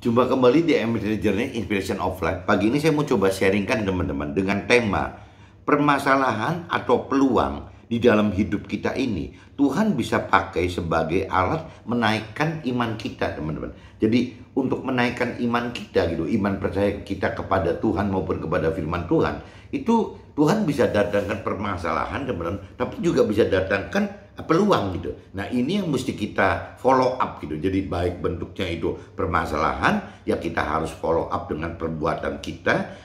Jumpa kembali di Emerald Journey Inspiration of Life. Pagi ini saya mau coba sharingkan teman-teman dengan tema permasalahan atau peluang di dalam hidup kita ini. Tuhan bisa pakai sebagai alat menaikkan iman kita, teman-teman. Jadi untuk menaikkan iman kita gitu, iman percaya kita kepada Tuhan maupun kepada firman Tuhan, itu Tuhan bisa datangkan permasalahan, teman-teman, tapi juga bisa datangkan peluang gitu. Nah, ini yang mesti kita follow up gitu. Jadi baik bentuknya itu permasalahan, ya kita harus follow up dengan perbuatan kita.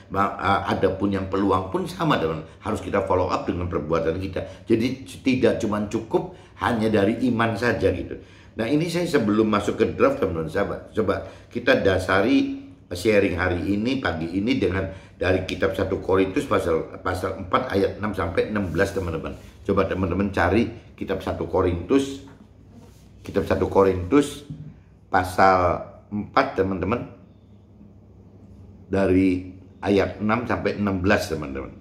Adapun yang peluang pun sama, teman, harus kita follow up dengan perbuatan kita. Jadi tidak cuma cukup hanya dari iman saja gitu. Nah, ini saya sebelum masuk ke draft, teman-teman, sahabat, coba kita dasari sharing hari ini, pagi ini, dengan dari kitab 1 Korintus pasal 4 ayat 6 sampai 16, teman-teman. Coba teman-teman cari kitab 1 Korintus pasal 4, teman-teman, dari ayat 6 sampai 16, teman-teman.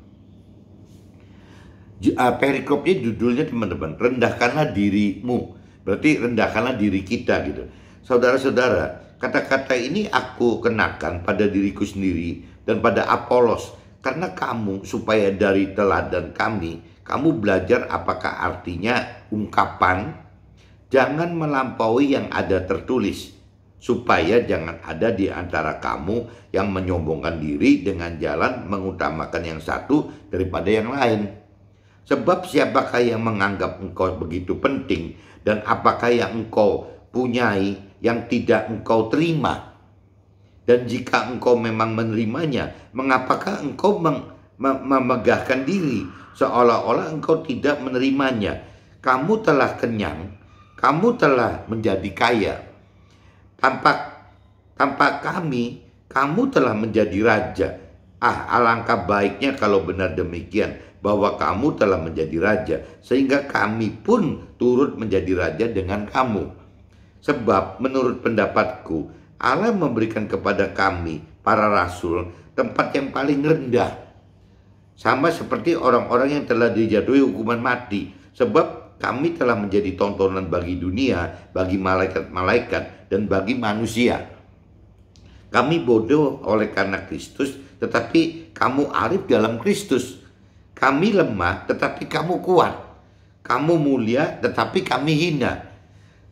Perikopnya judulnya, teman-teman, rendahkanlah dirimu. Berarti rendahkanlah diri kita gitu. Saudara-saudara, kata-kata ini aku kenakan pada diriku sendiri dan pada Apolos, karena kamu, supaya dari teladan kami, kamu belajar apakah artinya ungkapan, jangan melampaui yang ada tertulis, supaya jangan ada di antara kamu yang menyombongkan diri dengan jalan mengutamakan yang satu daripada yang lain. Sebab siapakah yang menganggap engkau begitu penting, dan apakah yang engkau punyai yang tidak engkau terima? Dan jika engkau memang menerimanya, mengapakah engkau memegahkan diri seolah-olah engkau tidak menerimanya? Kamu telah kenyang, kamu telah menjadi kaya. Tanpa kami, kamu telah menjadi raja. Alangkah baiknya kalau benar demikian, bahwa kamu telah menjadi raja, sehingga kami pun turut menjadi raja dengan kamu. Sebab menurut pendapatku, Allah memberikan kepada kami, para rasul, tempat yang paling rendah, sama seperti orang-orang yang telah dijatuhi hukuman mati. Sebab kami telah menjadi tontonan bagi dunia, bagi malaikat-malaikat, dan bagi manusia. Kami bodoh oleh karena Kristus, tetapi kamu arif dalam Kristus. Kami lemah, tetapi kamu kuat. Kamu mulia, tetapi kami hina.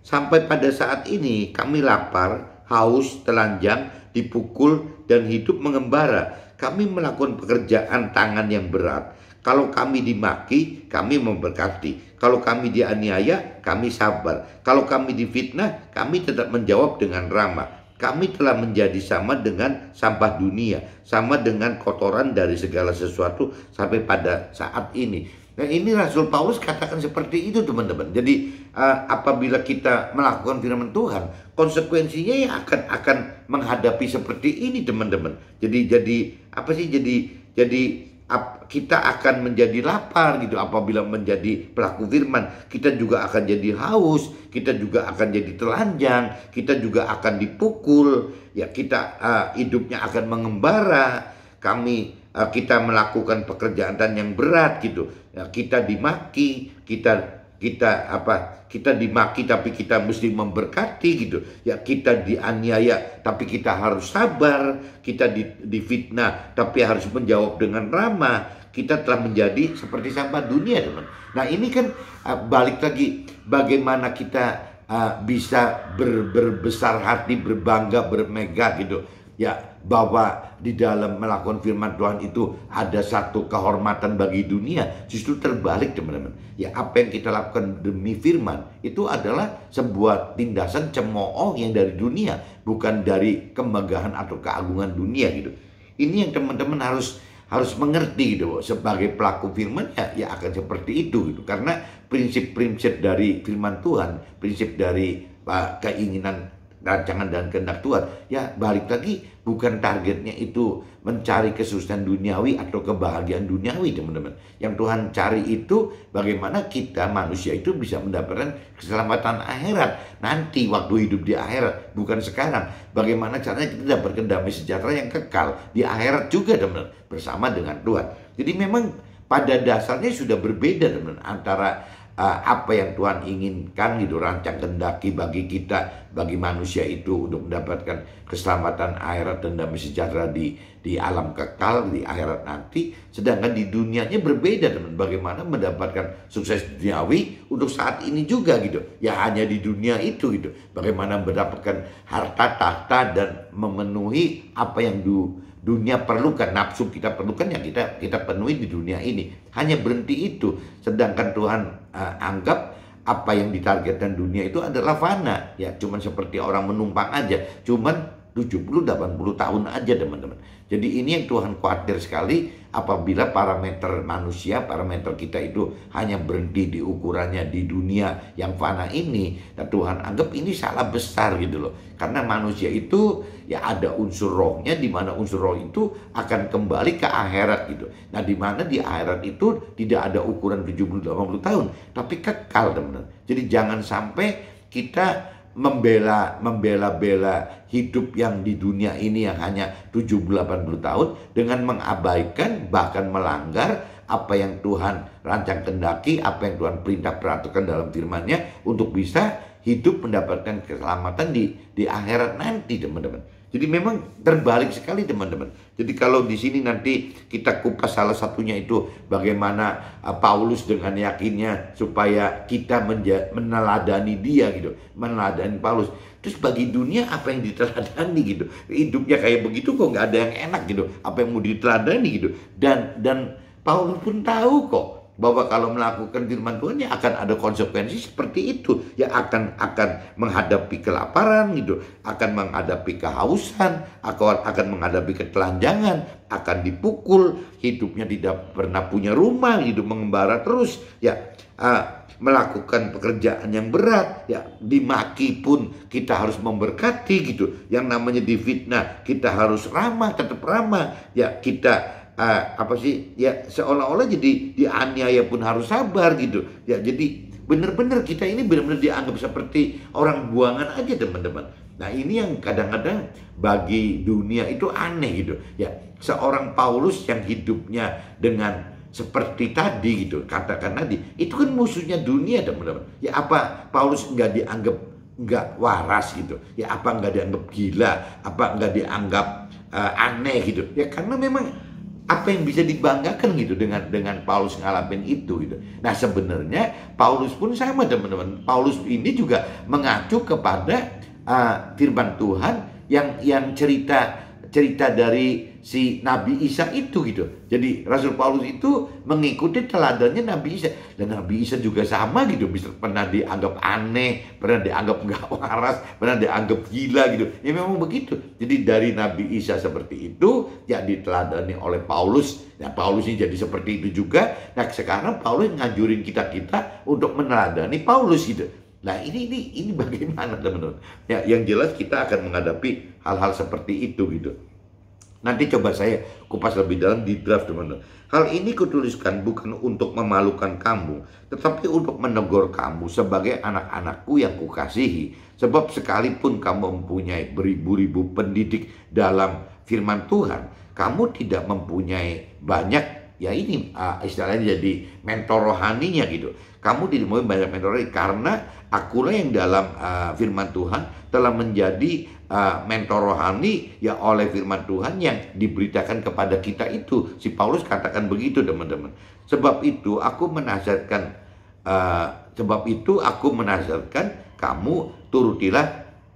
Sampai pada saat ini kami lapar, haus, telanjang, dipukul, dan hidup mengembara. Kami melakukan pekerjaan tangan yang berat. Kalau kami dimaki, kami memberkati. Kalau kami dianiaya, kami sabar. Kalau kami difitnah, kami tetap menjawab dengan ramah. Kami telah menjadi sama dengan sampah dunia, sama dengan kotoran dari segala sesuatu sampai pada saat ini. Nah, ini Rasul Paulus katakan seperti itu, teman-teman. Jadi apabila kita melakukan firman Tuhan, konsekuensinya ya akan menghadapi seperti ini, teman-teman. Jadi kita akan menjadi lapar gitu apabila menjadi pelaku firman. Kita juga akan jadi haus, kita juga akan jadi telanjang, kita juga akan dipukul, ya kita hidupnya akan mengembara. Kita melakukan pekerjaan yang berat gitu. Ya, kita dimaki, kita dimaki tapi kita mesti memberkati gitu. Ya, kita dianiaya tapi kita harus sabar, kita difitnah tapi harus menjawab dengan ramah. Kita telah menjadi seperti sampah dunia, teman. Nah, ini kan balik lagi bagaimana kita bisa berbesar hati, berbangga, bermegah gitu. Ya, bahwa di dalam melakukan firman Tuhan itu ada satu kehormatan bagi dunia. Justru terbalik, teman-teman. Ya, apa yang kita lakukan demi firman itu adalah sebuah tindasan cemooh yang dari dunia, bukan dari kemegahan atau keagungan dunia gitu. Ini yang teman-teman harus mengerti gitu. Sebagai pelaku firman ya akan seperti itu gitu. Karena prinsip-prinsip dari firman Tuhan, prinsip dari keinginan, rancangan dan kehendak Tuhan, ya balik lagi, bukan targetnya itu mencari kesusahan duniawi atau kebahagiaan duniawi, teman-teman. Yang Tuhan cari itu bagaimana kita manusia itu bisa mendapatkan keselamatan akhirat nanti waktu hidup di akhirat, bukan sekarang. Bagaimana caranya kita dapatkan damai sejahtera yang kekal di akhirat juga, teman-teman, bersama dengan Tuhan. Jadi memang pada dasarnya sudah berbeda, teman-teman, antara apa yang Tuhan inginkan gitu, rancang kehendaki bagi kita, bagi manusia itu untuk mendapatkan keselamatan akhirat dan damai sejahtera di alam kekal, di akhirat nanti. Sedangkan di dunianya berbeda, teman. Bagaimana mendapatkan sukses duniawi untuk saat ini juga gitu. Ya hanya di dunia itu gitu. Bagaimana mendapatkan harta tahta dan memenuhi apa yang dunia perlukan, nafsu kita perlukan, yang kita penuhi di dunia ini. Hanya berhenti itu. Sedangkan Tuhan anggap apa yang ditargetkan dunia itu adalah fana. Ya cuman seperti orang menumpang aja. Cuman 70-80 tahun aja, teman-teman. Jadi ini yang Tuhan khawatir sekali apabila parameter manusia, parameter kita itu hanya berhenti di ukurannya di dunia yang fana ini. Dan Tuhan anggap ini salah besar gitu loh. Karena manusia itu ya ada unsur rohnya, di mana unsur roh itu akan kembali ke akhirat gitu. Nah di mana di akhirat itu tidak ada ukuran 70-80 tahun, tapi kekal, teman-teman. Jadi jangan sampai kita membela hidup yang di dunia ini yang hanya 70-80 tahun dengan mengabaikan bahkan melanggar apa yang Tuhan rancang kehendaki, apa yang Tuhan perintah peratukan dalam firman-Nya untuk bisa hidup mendapatkan keselamatan di akhirat nanti, teman-teman. Jadi memang terbalik sekali, teman-teman. Jadi kalau di sini nanti kita kupas salah satunya itu bagaimana Paulus dengan yakinnya supaya kita meneladani dia gitu, meneladani Paulus. Terus bagi dunia apa yang diteladani gitu? Hidupnya kayak begitu kok nggak ada yang enak gitu. Apa yang mau diteladani gitu? Dan Paulus pun tahu kok bahwa kalau melakukan firman Tuhan ya akan ada konsekuensi seperti itu, ya akan menghadapi kelaparan gitu, akan menghadapi kehausan, akan menghadapi ketelanjangan, akan dipukul, hidupnya tidak pernah punya rumah, hidup mengembara terus, ya melakukan pekerjaan yang berat, ya dimaki pun kita harus memberkati gitu, yang namanya difitnah kita harus ramah, tetap ramah, ya kita ya seolah-olah jadi dianiaya pun harus sabar gitu. Ya jadi benar-benar kita ini benar-benar dianggap seperti orang buangan aja, teman-teman. Nah ini yang kadang-kadang bagi dunia itu aneh gitu. Ya seorang Paulus yang hidupnya dengan seperti tadi gitu, katakan tadi, itu kan musuhnya dunia, teman-teman. Ya apa Paulus nggak dianggap nggak waras gitu? Ya apa nggak dianggap gila? Apa nggak dianggap aneh gitu? Ya karena memang apa yang bisa dibanggakan gitu dengan Paulus ngalamin itu gitu. Nah sebenarnya Paulus pun sama, teman-teman. Paulus ini juga mengacu kepada firman Tuhan yang cerita dari si Nabi Isa itu gitu. Jadi Rasul Paulus itu mengikuti teladannya Nabi Isa. Dan Nabi Isa juga sama gitu. Bisa pernah dianggap aneh, pernah dianggap nggak waras, pernah dianggap gila gitu. Ya memang begitu. Jadi dari Nabi Isa seperti itu, ya diteladani oleh Paulus. Ya Paulus ini jadi seperti itu juga. Nah sekarang Paulus ngajurin kita untuk meneladani Paulus gitu. Nah ini bagaimana, teman-teman? Ya yang jelas kita akan menghadapi hal-hal seperti itu gitu. Nanti coba saya kupas lebih dalam di draft, teman-teman. Hal ini kutuliskan bukan untuk memalukan kamu, tetapi untuk menegur kamu sebagai anak-anakku yang kukasihi. Sebab sekalipun kamu mempunyai beribu-ribu pendidik dalam firman Tuhan, kamu tidak mempunyai banyak, ya ini istilahnya jadi mentor rohaninya gitu. Kamu tidak mempunyai banyak mentor rohani karena akulah yang dalam firman Tuhan telah menjadi mentor rohani ya oleh firman Tuhan yang diberitakan kepada kita itu. Si Paulus katakan begitu, teman-teman. Sebab itu aku menasihatkan kamu turutilah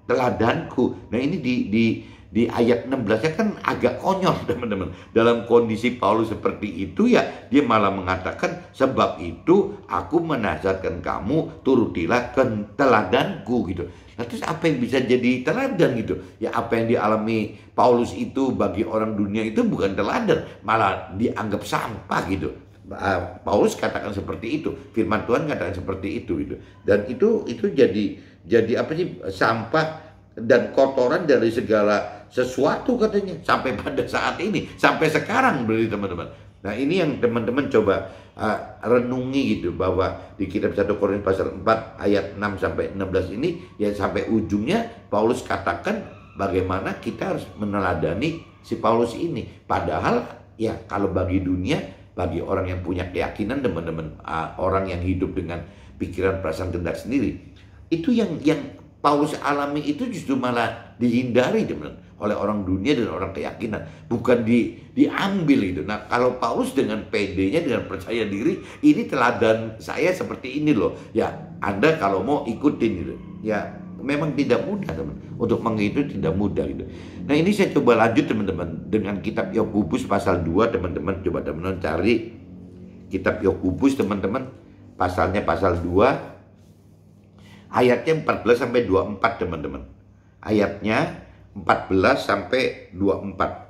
teladanku. Nah ini di ayat 16-nya kan agak konyol, teman-teman. Dalam kondisi Paulus seperti itu ya dia malah mengatakan sebab itu aku menasihatkan kamu turutilah teladanku gitu. Nah, terus apa yang bisa jadi teladan gitu? Ya apa yang dialami Paulus itu bagi orang dunia itu bukan teladan, malah dianggap sampah gitu. Paulus katakan seperti itu, firman Tuhan katakan seperti itu gitu. Dan itu jadi apa sih, sampah dan kotoran dari segala sesuatu katanya sampai pada saat ini, sampai sekarang berarti, teman-teman. Nah ini yang teman-teman coba renungi gitu, bahwa di kitab 1 Korintus pasal 4 ayat 6 sampai 16 ini ya sampai ujungnya Paulus katakan bagaimana kita harus meneladani si Paulus ini. Padahal ya kalau bagi dunia bagi orang yang punya keyakinan, teman-teman, orang yang hidup dengan pikiran, perasaan, kehendak sendiri, itu yang Paulus alami itu justru malah dihindari, teman-teman, oleh orang dunia dan orang keyakinan, bukan diambil itu. Nah, kalau Paulus dengan PD-nya, dengan percaya diri, ini teladan saya seperti ini loh. Ya, Anda kalau mau ikutin gitu. Ya, memang tidak mudah, teman. Untuk mengikuti tidak mudah gitu. Nah, ini saya coba lanjut, teman-teman, dengan kitab Yakobus pasal 2, teman-teman. Coba teman-teman cari kitab Yakobus, teman-teman. Pasalnya pasal 2, ayatnya 14 sampai 24, teman-teman. Ayatnya 14 sampai 24.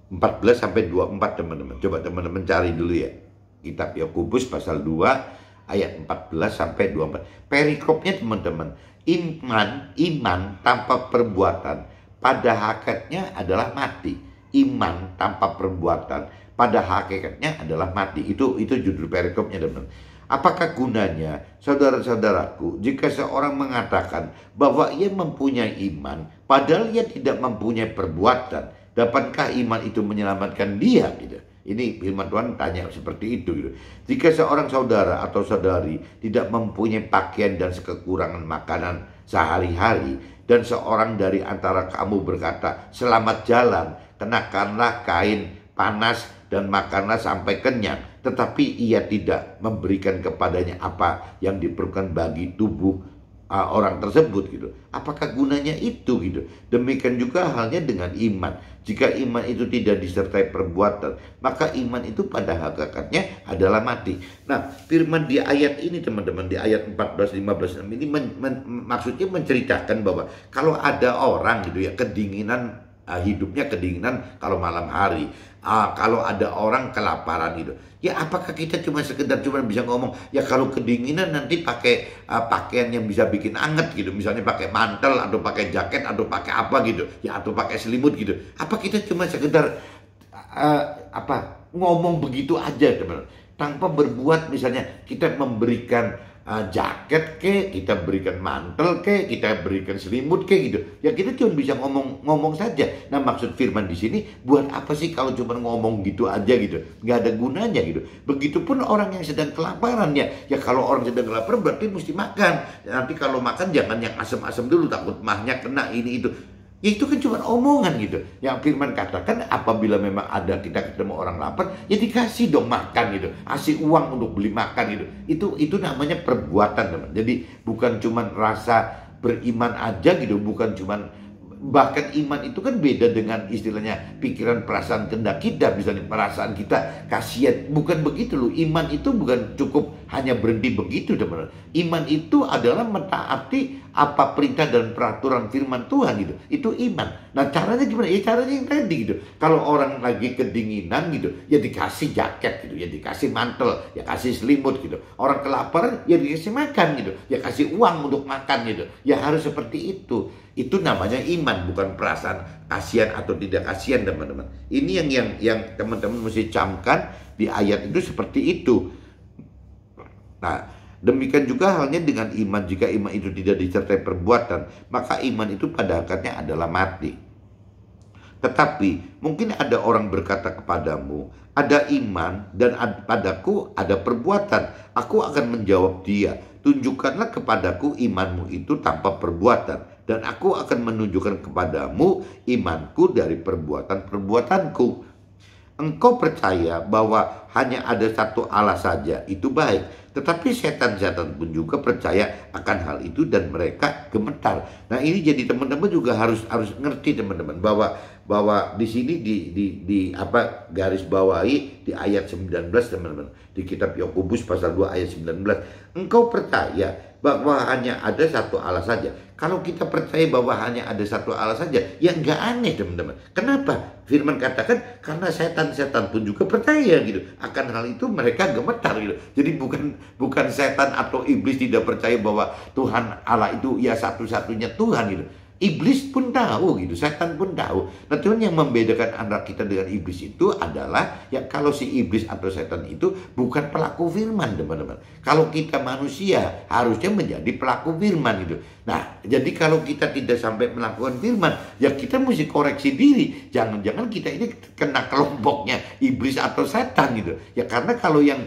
14 sampai 24, teman-teman. Coba teman-teman cari dulu ya. Kitab Yakobus pasal 2 ayat 14 sampai 24. Perikopnya, teman-teman, iman tanpa perbuatan pada hakikatnya adalah mati. Iman tanpa perbuatan pada hakikatnya adalah mati. Itu judul perikopnya, teman-teman. Apakah gunanya, saudara-saudaraku, jika seorang mengatakan bahwa ia mempunyai iman, padahal ia tidak mempunyai perbuatan? Dapatkah iman itu menyelamatkan dia? Gitu. Ini firman Tuhan tanya seperti itu. Gitu. Jika seorang saudara atau saudari tidak mempunyai pakaian dan kekurangan makanan sehari-hari, dan seorang dari antara kamu berkata, selamat jalan, kenakanlah kain panas dan makanlah sampai kenyang, tetapi ia tidak memberikan kepadanya apa yang diperlukan bagi tubuh orang tersebut gitu. Apakah gunanya itu gitu? Demikian juga halnya dengan iman. Jika iman itu tidak disertai perbuatan, maka iman itu pada hakikatnya adalah mati. Nah, firman di ayat ini, teman-teman, di ayat 14, 15 ini maksudnya menceritakan bahwa kalau ada orang gitu ya, kedinginan, hidupnya kedinginan kalau malam hari, kalau ada orang kelaparan gitu, ya apakah kita cuma sekedar bisa ngomong ya kalau kedinginan nanti pakai pakaian yang bisa bikin anget gitu, misalnya pakai mantel atau pakai jaket atau pakai apa gitu ya, atau pakai selimut gitu. Apa kita cuma sekedar ngomong begitu aja, teman, tanpa berbuat? Misalnya kita memberikan jaket ke, kita berikan mantel ke, kita berikan selimut ke gitu. Ya kita cuma bisa ngomong saja. Nah, maksud firman di sini, buat apa sih kalau cuma ngomong gitu aja gitu? Nggak ada gunanya gitu. Begitupun orang yang sedang kelaparan ya. Ya kalau orang sedang kelaparan berarti mesti makan. Nanti kalau makan jangan yang asam-asam dulu, takut mahnya kena ini itu. Ya itu kan cuma omongan gitu. Yang firman katakan apabila memang ada kita ketemu orang lapar, ya dikasih dong makan gitu. Kasih uang untuk beli makan gitu. Itu namanya perbuatan, teman. Jadi bukan cuma rasa beriman aja gitu, bukan cuma, bahkan iman itu kan beda dengan istilahnya pikiran, perasaan, kehendak kita. Misalnya perasaan kita kasihan, bukan begitu loh. Iman itu bukan cukup hanya berhenti begitu, teman-teman. Iman itu adalah mentaati apa perintah dan peraturan firman Tuhan gitu. Itu iman. Nah, caranya gimana? Ya caranya yang tadi gitu. Kalau orang lagi kedinginan gitu, ya dikasih jaket gitu, ya dikasih mantel, ya kasih selimut gitu. Orang kelaparan, ya dikasih makan gitu, ya kasih uang untuk makan gitu. Ya harus seperti itu. Itu namanya iman, bukan perasaan kasihan atau tidak kasihan, teman-teman. Ini yang teman-teman mesti camkan di ayat itu seperti itu. Nah, demikian juga halnya dengan iman. Jika iman itu tidak disertai perbuatan, maka iman itu pada hakikatnya adalah mati. Tetapi mungkin ada orang berkata kepadamu, ada iman dan padaku ada perbuatan. Aku akan menjawab dia, tunjukkanlah kepadaku imanmu itu tanpa perbuatan, dan aku akan menunjukkan kepadamu imanku dari perbuatan-perbuatanku. Engkau percaya bahwa hanya ada satu Allah saja, itu baik. Tetapi setan-setan pun juga percaya akan hal itu dan mereka gemetar. Nah, ini jadi teman-teman juga harus ngerti, teman-teman, bahwa di sini garis bawahi di ayat 19, teman-teman, di kitab Yakobus pasal 2 ayat 19. Engkau percaya bahwa hanya ada satu Allah saja. Kalau kita percaya bahwa hanya ada satu Allah saja, ya nggak aneh, teman-teman. Kenapa? Firman katakan karena setan-setan pun juga percaya gitu. Akan hal itu mereka gemetar gitu. Jadi bukan setan atau iblis tidak percaya bahwa Tuhan Allah itu ya satu-satunya Tuhan gitu. Iblis pun tahu gitu, setan pun tahu. Nah, Tuhan yang membedakan antara kita dengan iblis itu adalah ya kalau si iblis atau setan itu bukan pelaku firman, teman-teman. Kalau kita manusia harusnya menjadi pelaku firman gitu. Nah, jadi kalau kita tidak sampai melakukan firman, ya kita mesti koreksi diri. Jangan-jangan kita ini kena kelompoknya iblis atau setan gitu. Ya karena kalau yang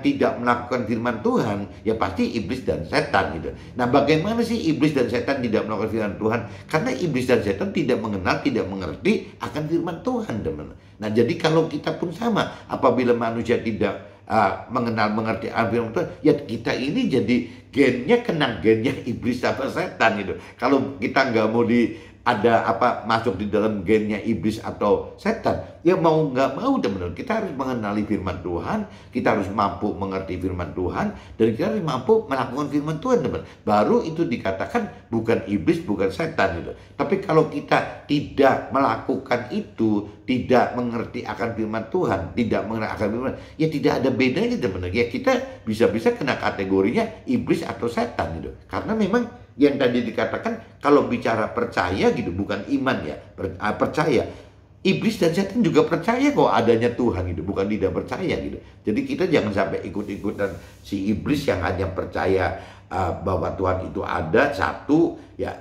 tidak melakukan firman Tuhan, ya pasti iblis dan setan gitu. Nah, bagaimana sih iblis dan setan tidak melakukan firman Tuhan? Karena iblis dan setan tidak mengenal, tidak mengerti akan firman Tuhan, teman. Nah, jadi kalau kita pun sama, apabila manusia tidak mengenal, mengerti akan firman Tuhan, ya kita ini jadi gennya kena gennya iblis atau setan gitu. Kalau kita nggak mau ada masuk di dalam gennya iblis atau setan, ya mau nggak mau, teman-teman, kita harus mengenali firman Tuhan, kita harus mampu mengerti firman Tuhan, dan kita harus mampu melakukan firman Tuhan, teman. Baru itu dikatakan bukan iblis, bukan setan gitu. Tapi kalau kita tidak melakukan itu, tidak mengerti akan firman Tuhan, tidak mengerti akan firman, ya tidak ada bedanya, teman-teman. Ya kita bisa-bisa kena kategorinya iblis atau setan gitu. Karena memang yang tadi dikatakan kalau bicara percaya gitu, bukan iman ya, percaya. Iblis dan setan juga percaya kok adanya Tuhan gitu, bukan tidak percaya gitu. Jadi kita jangan sampai ikut-ikutan si iblis yang hanya percaya bahwa Tuhan itu ada satu, ya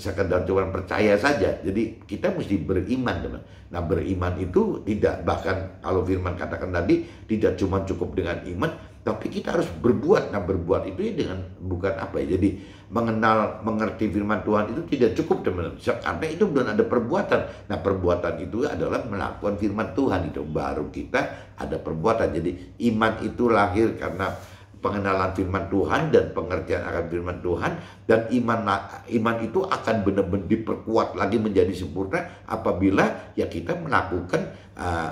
sekedar cuma percaya saja. Jadi kita mesti beriman, teman. Nah, beriman itu tidak, bahkan kalau firman katakan tadi, tidak cuma cukup dengan iman, tapi kita harus berbuat. Nah, berbuat itu ya dengan bukan jadi mengenal, mengerti firman Tuhan itu tidak cukup, teman-teman. Karena itu belum ada perbuatan. Nah, perbuatan itu adalah melakukan firman Tuhan, itu baru kita ada perbuatan. Jadi iman itu lahir karena pengenalan firman Tuhan dan pengertian akan firman Tuhan, dan iman itu akan benar-benar diperkuat lagi menjadi sempurna apabila ya kita melakukan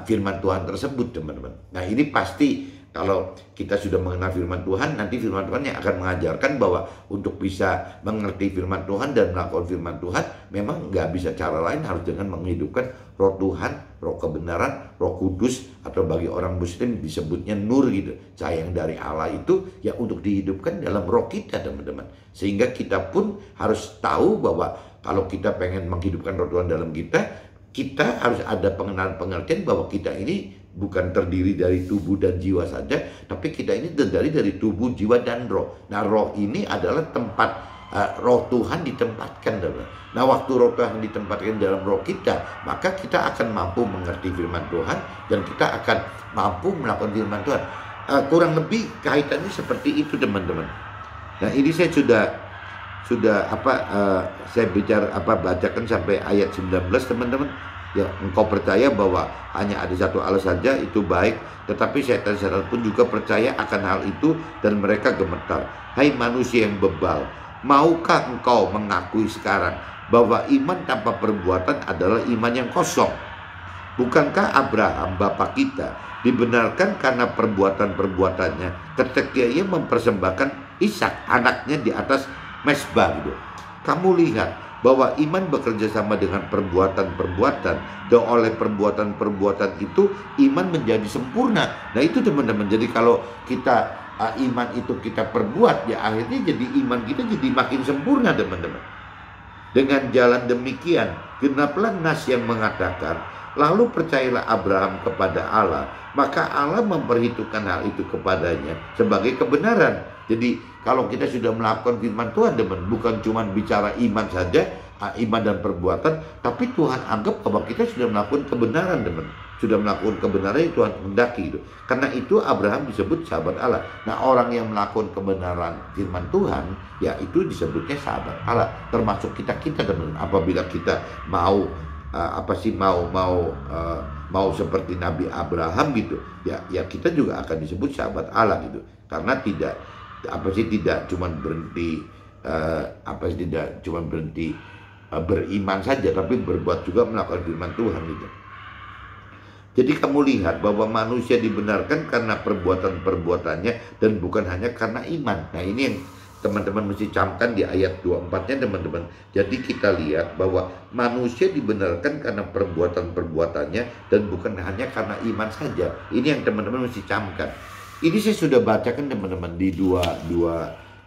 firman Tuhan tersebut, teman-teman. Nah, ini pasti kalau kita sudah mengenal firman Tuhan, nanti firman Tuhan yang akan mengajarkan bahwa untuk bisa mengerti firman Tuhan dan melakukan firman Tuhan, memang nggak bisa cara lain, harus dengan menghidupkan roh Tuhan, roh kebenaran, roh kudus, atau bagi orang muslim disebutnya nur gitu, cahaya yang dari Allah itu ya untuk dihidupkan dalam roh kita, teman-teman. Sehingga kita pun harus tahu bahwa kalau kita pengen menghidupkan roh Tuhan dalam kita harus ada pengenalan, pengertian bahwa kita ini bukan terdiri dari tubuh dan jiwa saja, tapi kita ini terdiri dari tubuh, jiwa, dan roh. Nah, roh ini adalah tempat roh Tuhan ditempatkan dalam. Nah, waktu roh Tuhan ditempatkan dalam roh kita, maka kita akan mampu mengerti firman Tuhan, dan kita akan mampu melakukan firman Tuhan. Kurang lebih kaitannya seperti itu, teman-teman. Nah, ini saya sudah saya bacakan sampai ayat 19, teman-teman. Ya, engkau percaya bahwa hanya ada satu Allah saja, itu baik. Tetapi setan-setan pun juga percaya akan hal itu, dan mereka gemetar. Hai manusia yang bebal, maukah engkau mengakui sekarang bahwa iman tanpa perbuatan adalah iman yang kosong? Bukankah Abraham bapa kita dibenarkan karena perbuatan-perbuatannya ketika ia mempersembahkan Ishak anaknya di atas mezbah gitu? Kamu lihat bahwa iman bekerja sama dengan perbuatan-perbuatan, dan oleh perbuatan-perbuatan itu iman menjadi sempurna. Nah, itu, teman-teman. Jadi kalau kita iman itu kita perbuat, ya akhirnya jadi iman kita jadi makin sempurna, teman-teman. Dengan jalan demikian genaplah nas yang mengatakan, lalu percayalah Abraham kepada Allah, maka Allah memperhitungkan hal itu kepadanya sebagai kebenaran. Jadi kalau kita sudah melakukan firman Tuhan, teman, bukan cuma bicara iman saja, iman dan perbuatan, tapi Tuhan anggap bahwa kita sudah melakukan kebenaran, teman. Sudah melakukan kebenaran yang Tuhan hendaki itu. Karena itu Abraham disebut sahabat Allah. Nah, orang yang melakukan kebenaran firman Tuhan, ya itu disebutnya sahabat Allah. Termasuk kita, teman. Apabila kita mau mau seperti Nabi Abraham gitu, ya kita juga akan disebut sahabat Allah gitu. Karena tidak cuma berhenti beriman saja, tapi berbuat juga melakukan firman Tuhan gitu. Jadi kamu lihat bahwa manusia dibenarkan karena perbuatan-perbuatannya, dan bukan hanya karena iman. Nah, ini yang teman-teman mesti camkan di ayat 24-nya, teman-teman. Jadi kita lihat bahwa manusia dibenarkan karena perbuatan-perbuatannya, dan bukan hanya karena iman saja. Ini yang teman-teman mesti camkan. Ini saya sudah bacakan, teman-teman, di dua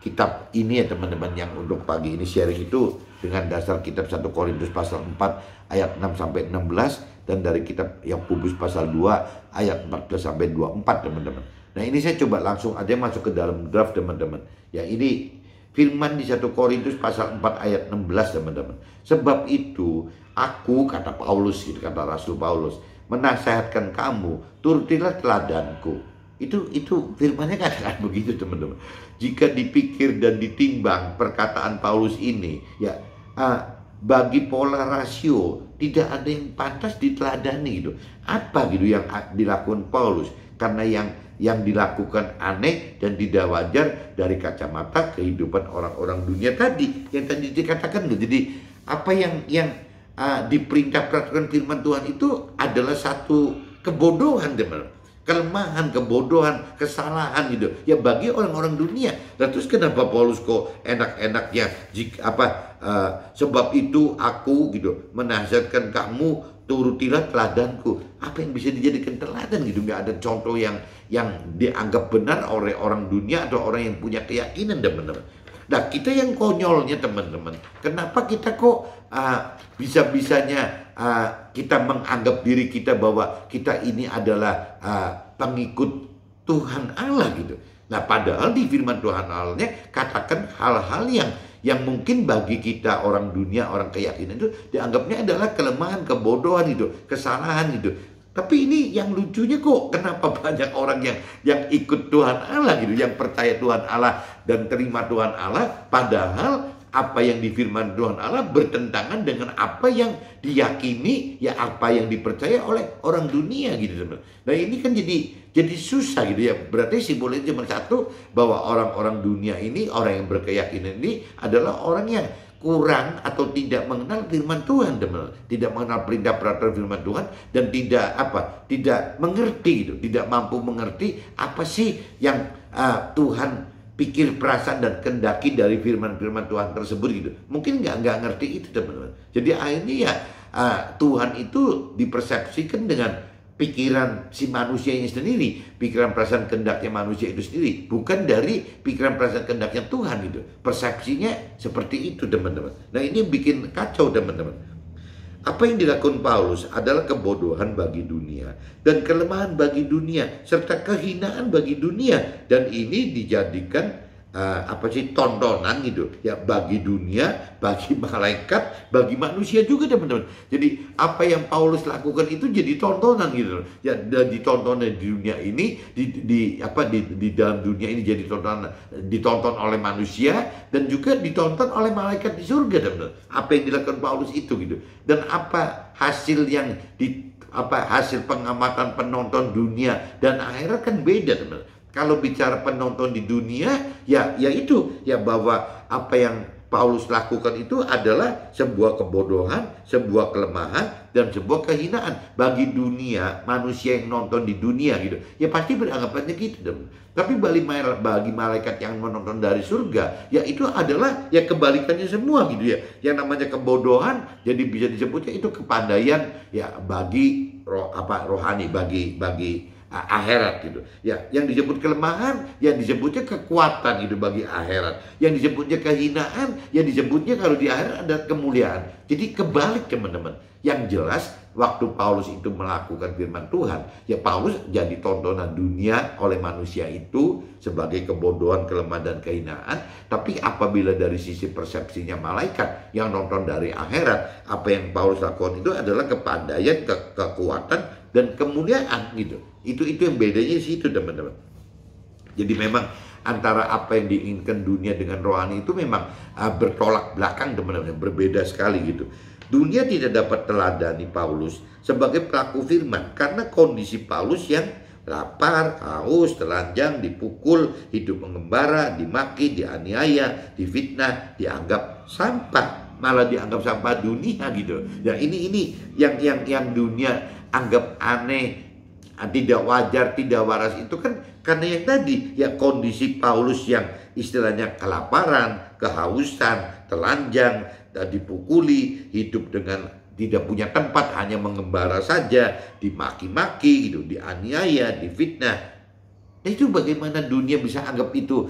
kitab ini ya, teman-teman, yang untuk pagi ini sharing itu dengan dasar kitab 1 Korintus pasal 4 ayat 6 sampai 16 dan dari kitab Yakobus pasal 2 ayat 14 sampai 24 teman-teman. Nah, ini saya coba langsung aja masuk ke dalam draft teman-teman. Ya, ini firman di 1 Korintus pasal 4 ayat 16 teman-teman. Sebab itu aku, kata Paulus, kata Rasul Paulus, menasihatkan kamu, turutilah teladanku. Itu firmannya katakan begitu teman-teman. Jika dipikir dan ditimbang perkataan Paulus ini, ya bagi pola rasio tidak ada yang pantas diteladani gitu. Apa gitu yang dilakukan Paulus? Karena yang dilakukan aneh dan tidak wajar dari kacamata kehidupan orang-orang dunia tadi yang tadi dikatakan gitu. Jadi apa yang diperintah peraturan firman Tuhan itu adalah satu kebodohan teman, kelemahan, kebodohan, kesalahan gitu ya bagi orang-orang dunia. Dan terus kenapa Paulus kok enak-enaknya sebab itu aku gitu menasihatkan kamu, turutilah teladanku. Apa yang bisa dijadikan teladan gitu? Nggak ada contoh yang dianggap benar oleh orang dunia atau orang yang punya keyakinan teman-teman. Nah, kita yang konyolnya teman-teman, kenapa kita kok bisa-bisanya kita menganggap diri kita bahwa kita ini adalah pengikut Tuhan Allah gitu. Nah, padahal di firman Tuhan Allahnya katakan hal-hal yang mungkin bagi kita orang dunia, orang keyakinan itu dianggapnya adalah kelemahan, kebodohan itu, kesalahan itu. Tapi ini yang lucunya kok kenapa banyak orang yang ikut Tuhan Allah gitu, yang percaya Tuhan Allah dan terima Tuhan Allah, padahal apa yang di firman Tuhan Allah bertentangan dengan apa yang diyakini, ya apa yang dipercaya oleh orang dunia gitu teman. Nah, ini kan jadi susah gitu ya. Berarti simbolnya cuma satu, bahwa orang-orang dunia ini, orang yang berkeyakinan ini adalah orang yang kurang atau tidak mengenal firman Tuhan teman, tidak mengenal perintah peraturan firman Tuhan dan tidak mengerti gitu, tidak mampu mengerti apa sih yang Tuhan pikir, perasaan dan kendaki dari firman-firman Tuhan tersebut gitu. Mungkin nggak ngerti itu teman-teman. Jadi akhirnya ya Tuhan itu dipersepsikan dengan pikiran si manusianya sendiri, pikiran perasaan kehendaknya manusia itu sendiri, bukan dari pikiran perasaan kehendaknya Tuhan gitu. Persepsinya seperti itu teman-teman. Nah, ini bikin kacau teman-teman. Apa yang dilakukan Paulus adalah kebodohan bagi dunia dan kelemahan bagi dunia serta kehinaan bagi dunia, dan ini dijadikan tontonan gitu ya bagi dunia, bagi malaikat, bagi manusia juga teman-teman. Jadi apa yang Paulus lakukan itu jadi tontonan gitu ya, dan ditonton di dunia ini, di dalam dunia ini jadi ditonton oleh manusia dan juga ditonton oleh malaikat di surga teman-teman. Apa yang dilakukan Paulus itu gitu, dan apa hasil yang hasil pengamatan penonton dunia dan akhirat kan beda teman-teman. Kalau bicara penonton di dunia, ya itu ya bahwa apa yang Paulus lakukan itu adalah sebuah kebodohan, sebuah kelemahan, dan sebuah kehinaan bagi dunia, manusia yang nonton di dunia gitu. Ya pasti beranggapannya gitu dong. Tapi bagi malaikat yang menonton dari surga, ya itu adalah ya kebalikannya semua gitu ya. Yang namanya kebodohan, jadi bisa disebutnya itu kepandaian ya bagi rohani, bagi akhirat gitu ya. Yang disebut kelemahan, yang disebutnya kekuatan itu bagi akhirat. Yang disebutnya kehinaan, yang disebutnya kalau di akhirat ada kemuliaan. Jadi kebalik teman-teman. Yang jelas waktu Paulus itu melakukan firman Tuhan, ya Paulus jadi tontonan dunia oleh manusia itu sebagai kebodohan, kelemahan dan kehinaan. Tapi apabila dari sisi persepsinya malaikat yang nonton dari akhirat, apa yang Paulus lakukan itu adalah kepandaian, kekuatan dan kemuliaan gitu. Itu yang bedanya sih itu teman-teman. Jadi memang antara apa yang diinginkan dunia dengan rohani itu memang bertolak belakang teman-teman, berbeda sekali gitu. Dunia tidak dapat teladani Paulus sebagai pelaku firman karena kondisi Paulus yang lapar, haus, telanjang, dipukul, hidup mengembara, dimaki, dianiaya, difitnah, dianggap sampah, malah dianggap sampah dunia gitu. Ya ini yang dunia anggap aneh, tidak wajar, tidak waras itu kan karena yang tadi ya kondisi Paulus yang istilahnya kelaparan, kehausan, telanjang, dipukuli, hidup dengan tidak punya tempat, hanya mengembara saja, dimaki-maki gitu, dianiaya, difitnah. Nah itu bagaimana dunia bisa anggap itu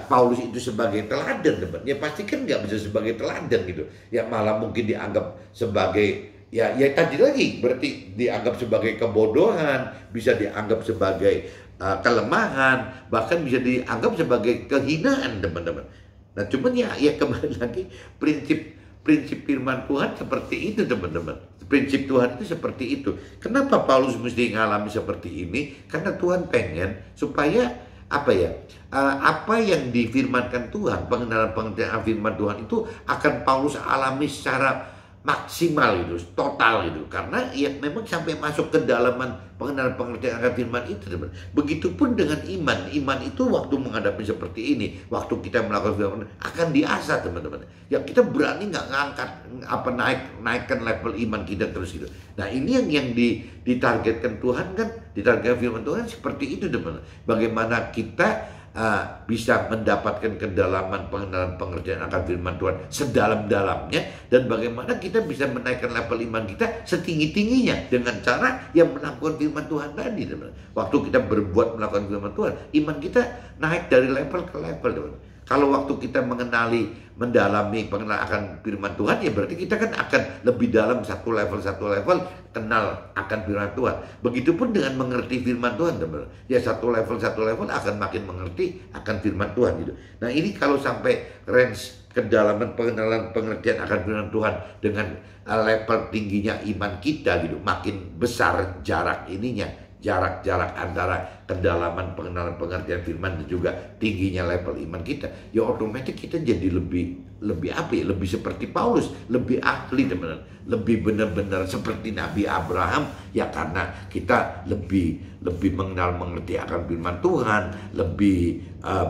Paulus itu sebagai teladan, teman? Ya pasti kan nggak bisa sebagai teladan gitu. Ya malah mungkin dianggap sebagai ya tadi lagi berarti dianggap sebagai kebodohan, bisa dianggap sebagai kelemahan, bahkan bisa dianggap sebagai kehinaan, teman-teman. Nah cuman ya kembali lagi prinsip firman Tuhan seperti itu, teman-teman. Prinsip Tuhan itu seperti itu. Kenapa Paulus mesti mengalami seperti ini? Karena Tuhan pengen supaya apa ya? Apa yang difirmankan Tuhan, pengenalan firman Tuhan itu akan Paulus alami secara maksimal itu, total itu. Karena ya memang sampai masuk ke dalaman pengenalan pengertian akan firman itu, teman. Begitupun dengan iman. Iman itu waktu menghadapi seperti ini, waktu kita melakukan firman akan diasah, teman-teman. Ya kita berani nggak ngangkat naikkan level iman kita terus gitu. Nah ini yang ditargetkan Tuhan kan, ditargetkan firman Tuhan seperti itu, teman. Bagaimana kita bisa mendapatkan kedalaman pengenalan pengertian akan firman Tuhan sedalam-dalamnya, dan bagaimana kita bisa menaikkan level iman kita setinggi-tingginya dengan cara yang melakukan firman Tuhan tadi, teman. Waktu kita berbuat melakukan firman Tuhan, iman kita naik dari level ke level, teman. Kalau waktu kita mendalami pengenalan akan firman Tuhan, ya berarti kita kan akan lebih dalam satu level kenal akan firman Tuhan. Begitupun dengan mengerti firman Tuhan, teman. Ya satu level akan makin mengerti akan firman Tuhan gitu. Nah ini kalau sampai range kedalaman pengenalan pengertian akan firman Tuhan dengan level tingginya iman kita gitu, makin besar jarak jarak antara kedalaman pengenalan pengertian firman dan juga tingginya level iman kita, ya otomatis kita jadi lebih seperti Paulus, lebih ahli, teman-teman, lebih benar-benar seperti Nabi Abraham, ya karena kita lebih mengerti akan firman Tuhan, lebih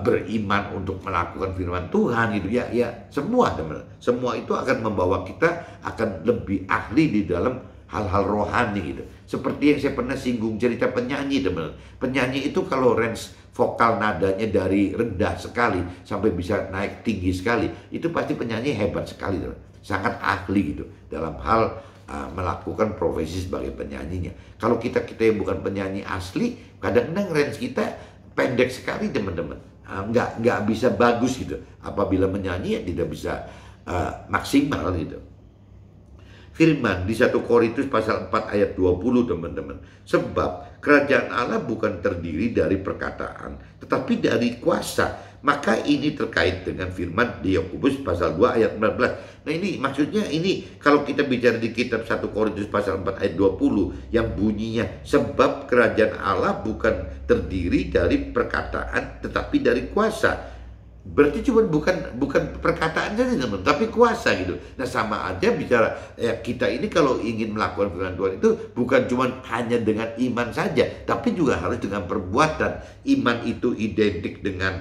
beriman untuk melakukan firman Tuhan gitu ya semua, teman-teman, semua itu akan membawa kita akan lebih ahli di dalam hal-hal rohani gitu. Seperti yang saya pernah singgung cerita penyanyi, teman. Penyanyi itu kalau range vokal nadanya dari rendah sekali sampai bisa naik tinggi sekali, itu pasti penyanyi hebat sekali, teman. Sangat ahli gitu dalam hal melakukan profesi sebagai penyanyinya. Kalau kita yang bukan penyanyi asli, kadang-kadang range kita pendek sekali, teman-teman. Nggak bisa bagus gitu. Apabila menyanyi ya tidak bisa maksimal gitu. Firman di 1 Korintus pasal 4 ayat 20, teman-teman. Sebab kerajaan Allah bukan terdiri dari perkataan, tetapi dari kuasa. Maka ini terkait dengan firman di Yakobus pasal 2 ayat 14. Nah ini maksudnya, ini kalau kita bicara di kitab 1 Korintus pasal 4 ayat 20 yang bunyinya sebab kerajaan Allah bukan terdiri dari perkataan tetapi dari kuasa. Berarti cuma bukan perkataan saja, teman, tapi kuasa gitu. Nah sama aja bicara kita ini kalau ingin melakukan firman Tuhan itu bukan cuma hanya dengan iman saja, tapi juga harus dengan perbuatan. Iman itu identik dengan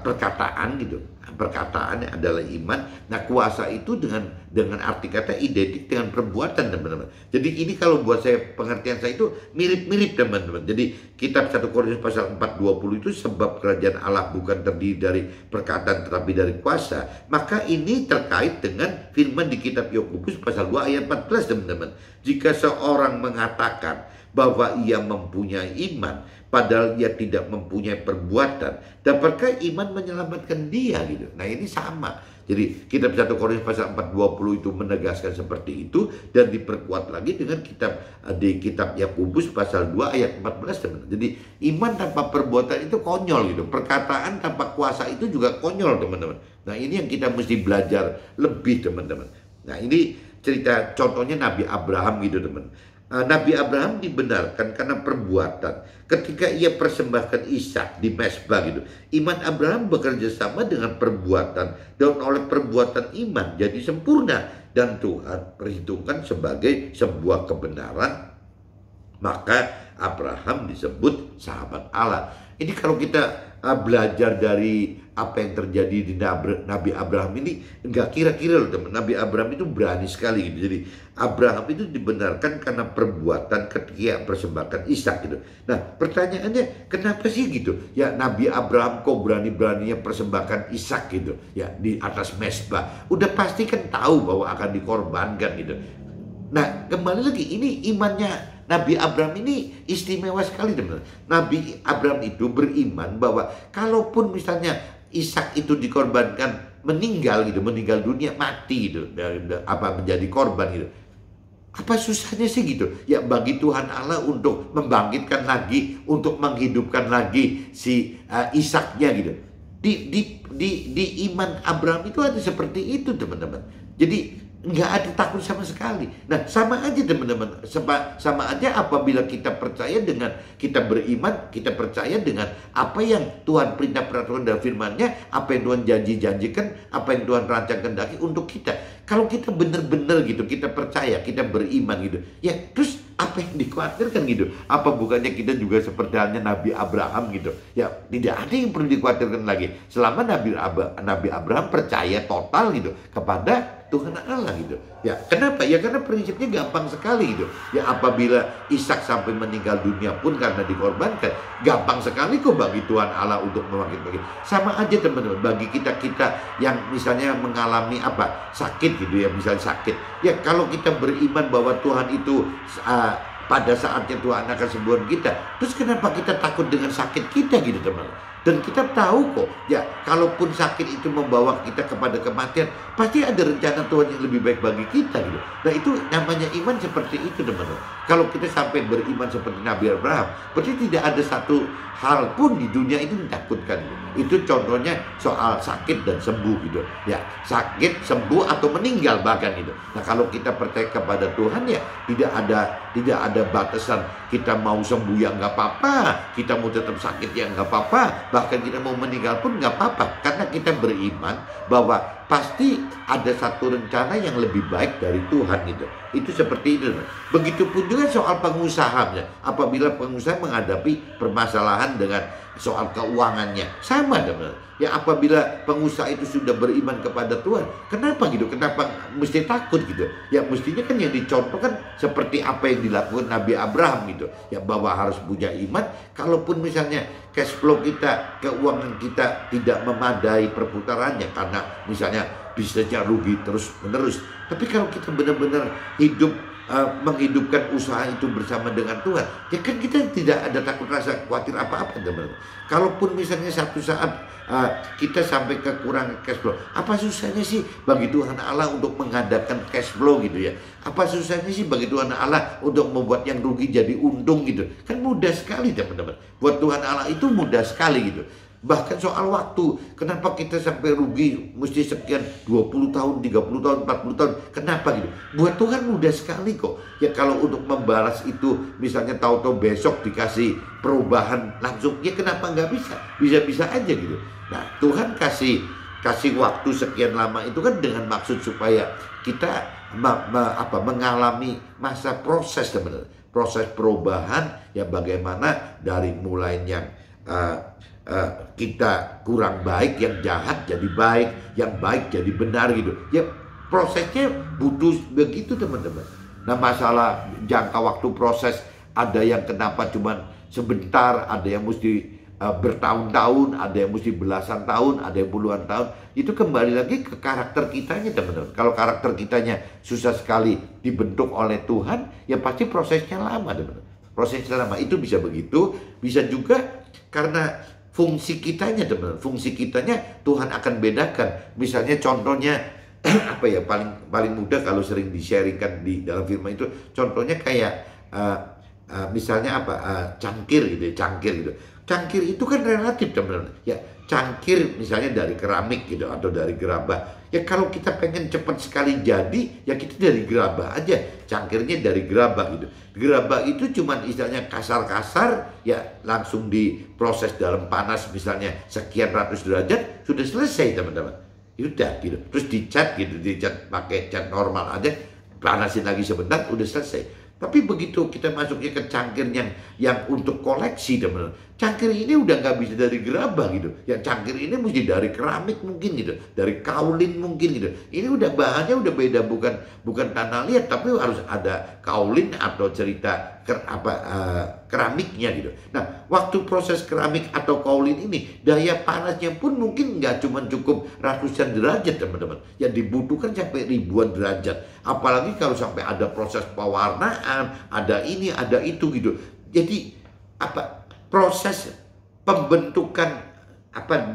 perkataan gitu. Perkataannya adalah iman. Nah kuasa itu dengan arti kata identik dengan perbuatan, teman-teman. Jadi ini kalau buat saya, pengertian saya itu mirip-mirip, teman-teman. Jadi kitab 1 Korintus pasal 4:20 itu sebab kerajaan Allah bukan terdiri dari perkataan tetapi dari kuasa. Maka ini terkait dengan firman di kitab Yakobus pasal 2 ayat 14, teman-teman. Jika seorang mengatakan bahwa ia mempunyai iman padahal ia tidak mempunyai perbuatan, dapatkah iman menyelamatkan dia gitu? Nah ini sama. Jadi kitab 1 Korintus pasal 4:20 itu menegaskan seperti itu, dan diperkuat lagi dengan di kitab Yakobus pasal 2 ayat 14, teman. Jadi iman tanpa perbuatan itu konyol gitu. Perkataan tanpa kuasa itu juga konyol, teman-teman. Nah ini yang kita mesti belajar lebih, teman-teman. Nah ini cerita contohnya Nabi Abraham gitu, teman. Nabi Abraham dibenarkan karena perbuatan ketika ia persembahkan Ishak di Mesbah gitu. Iman Abraham bekerja sama dengan perbuatan, dan oleh perbuatan iman jadi sempurna dan Tuhan perhitungkan sebagai sebuah kebenaran. Maka Abraham disebut sahabat Allah. Ini kalau kita belajar dari apa yang terjadi di Nabi Abraham ini, nggak kira-kira loh, teman. Nabi Abraham itu berani sekali gitu. Jadi Abraham itu dibenarkan karena perbuatan ketika persembahkan Ishak gitu. Nah pertanyaannya, kenapa sih gitu? Ya Nabi Abraham kok berani-beraninya persembahkan Ishak gitu ya di atas Mesbah. Udah pasti kan tahu bahwa akan dikorbankan gitu. Nah, kembali lagi, ini imannya Nabi Abraham ini istimewa sekali, teman-teman. Nabi Abraham itu beriman bahwa kalaupun misalnya Ishak itu dikorbankan, meninggal gitu, meninggal dunia, mati gitu, menjadi korban gitu. Apa susahnya sih gitu? Ya bagi Tuhan Allah untuk membangkitkan lagi, untuk menghidupkan lagi si Ishaknya gitu. Di iman Abraham itu ada seperti itu, teman-teman. Jadi nggak ada takut sama sekali. Nah, sama aja teman-teman. Sama aja apabila kita percaya dengan, kita beriman, kita percaya dengan apa yang Tuhan perintah peraturan dan firman-Nya, apa yang Tuhan janji-janjikan, apa yang Tuhan rancang kehendaki untuk kita. Kalau kita benar-benar gitu, kita percaya, kita beriman gitu, ya terus apa yang dikhawatirkan gitu? Apa bukannya kita juga seperti halnya Nabi Abraham gitu? Ya tidak ada yang perlu dikhawatirkan lagi. Selama Nabi Abraham percaya total gitu kepada Tuhan Allah gitu. Ya kenapa? Ya karena prinsipnya gampang sekali gitu. Ya apabila Ishak sampai meninggal dunia pun karena dikorbankan, gampang sekali kok bagi Tuhan Allah untuk membangkitkan. Sama aja teman-teman, bagi kita yang misalnya mengalami sakit gitu ya, misalnya sakit. Ya kalau kita beriman bahwa Tuhan itu pada saatnya Tuhan akan sembuhkan kita, terus kenapa kita takut dengan sakit kita gitu, teman-teman? Dan kita tahu kok, ya kalaupun sakit itu membawa kita kepada kematian, pasti ada rencana Tuhan yang lebih baik bagi kita gitu. Nah itu namanya iman seperti itu, teman-teman. Kalau kita sampai beriman seperti Nabi Abraham, berarti tidak ada satu hal pun di dunia itu ditakutkan gitu. Itu contohnya soal sakit dan sembuh gitu. Ya sakit, sembuh atau meninggal bahkan gitu. Nah kalau kita percaya kepada Tuhan, ya tidak ada batasan. Kita mau sembuh ya nggak apa-apa, kita mau tetap sakit ya nggak apa-apa, bahkan kita mau meninggal pun nggak apa-apa, karena kita beriman bahwa pasti ada satu rencana yang lebih baik dari Tuhan gitu. Itu seperti itu. Begitupun juga soal pengusahanya. Apabila pengusaha menghadapi permasalahan dengan soal keuangannya, sama teman. Ya apabila pengusaha itu sudah beriman kepada Tuhan, kenapa gitu? Kenapa mesti takut gitu? Ya mestinya kan yang dicontohkan seperti apa yang dilakukan Nabi Abraham gitu. Ya bahwa harus punya iman. Kalaupun misalnya cash flow kita, keuangan kita tidak memadai perputarannya karena misalnya bisnisnya rugi terus menerus. Tapi kalau kita benar-benar hidup menghidupkan usaha itu bersama dengan Tuhan, ya kan kita tidak ada takut rasa khawatir apa-apa, teman-teman. Kalaupun misalnya satu saat kita sampai kekurangan cash flow, apa susahnya sih bagi Tuhan Allah untuk mengadakan cash flow gitu ya? Apa susahnya sih bagi Tuhan Allah untuk membuat yang rugi jadi untung gitu? Kan mudah sekali, teman-teman. Buat Tuhan Allah itu mudah sekali gitu. Bahkan soal waktu, kenapa kita sampai rugi mesti sekian 20 tahun, 30 tahun, 40 tahun, kenapa gitu? Buat Tuhan mudah sekali kok. Ya kalau untuk membalas itu, misalnya tahu-tahu besok dikasih perubahan langsung, ya kenapa nggak bisa? Bisa-bisa aja gitu. Nah Tuhan kasih waktu sekian lama itu kan dengan maksud supaya kita mengalami masa proses sebenarnya. Proses perubahan, ya bagaimana dari mulainya kita kurang baik, yang jahat jadi baik, yang baik jadi benar gitu. Ya prosesnya butuh begitu, teman-teman. Nah masalah jangka waktu proses, ada yang kenapa cuman sebentar, ada yang mesti bertahun-tahun, ada yang mesti belasan tahun, ada yang puluhan tahun. Itu kembali lagi ke karakter kitanya, teman-teman. Kalau karakter kitanya susah sekali dibentuk oleh Tuhan, ya pasti prosesnya lama, teman-teman. Prosesnya lama. Itu bisa begitu, bisa juga karena fungsi kitanya, teman-teman. Fungsi kitanya Tuhan akan bedakan. Misalnya contohnya paling mudah kalau sering di-sharingkan di dalam firman itu, contohnya kayak misalnya cangkir gitu, cangkir gitu. Cangkir itu kan relatif, teman-teman. Ya, cangkir misalnya dari keramik gitu atau dari gerabah. Ya kalau kita pengen cepat sekali jadi, ya kita dari gerabah aja. Cangkirnya dari gerabah gitu. Gerabah itu cuman istilahnya kasar-kasar, ya langsung diproses dalam panas misalnya sekian ratus derajat, sudah selesai, teman-teman. Udah gitu. Terus dicat gitu, dicat pakai cat normal aja, panasin lagi sebentar, udah selesai. Tapi begitu kita masuknya ke cangkir yang untuk koleksi, teman-teman. cangkir ini udah nggak bisa dari gerabah gitu. Ya cangkir ini mesti dari keramik mungkin gitu, dari kaulin mungkin gitu. Ini udah bahannya udah beda, bukan tanah liat, tapi harus ada kaulin atau cerita keramiknya gitu. Nah, waktu proses keramik atau kaulin ini, daya panasnya pun mungkin nggak cuma cukup ratusan derajat teman-teman. Yang dibutuhkan sampai ribuan derajat. Apalagi kalau sampai ada proses pewarnaan, ada ini, ada itu gitu. Jadi proses pembentukan